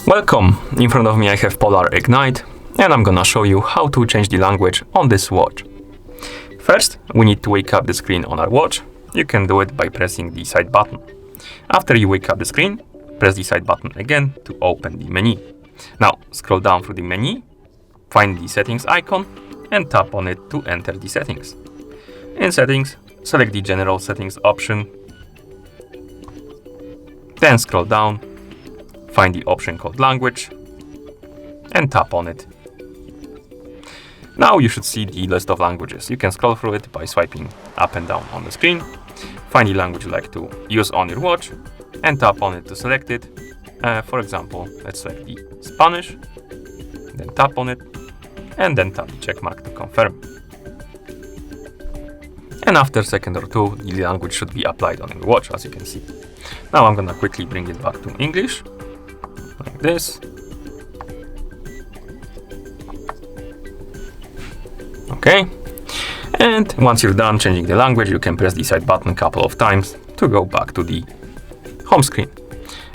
Welcome! In front of me I have Polar Ignite, and I'm gonna show you how to change the language on this watch. First, we need to wake up the screen on our watch. You can do it by pressing the side button. After you wake up the screen, press the side button again to open the menu. Now, scroll down through the menu, find the settings icon, and tap on it to enter the settings. In settings, select the general settings option, then scroll down, find the option called language, and tap on it. Now you should see the list of languages. You can scroll through it by swiping up and down on the screen, find the language you like to use on your watch, and tap on it to select it. For example, let's select the Spanish, then tap on it, and then tap the check mark to confirm. And after a second or two, the language should be applied on your watch, as you can see. Now I'm gonna quickly bring it back to English, like this. Okay. And once you're done changing the language, you can press the side button a couple of times to go back to the home screen.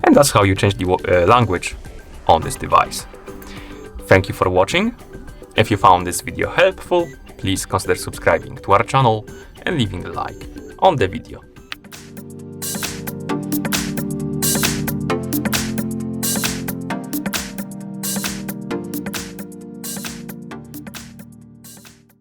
And that's how you change the language on this device. Thank you for watching. If you found this video helpful, please consider subscribing to our channel and leaving a like on the video.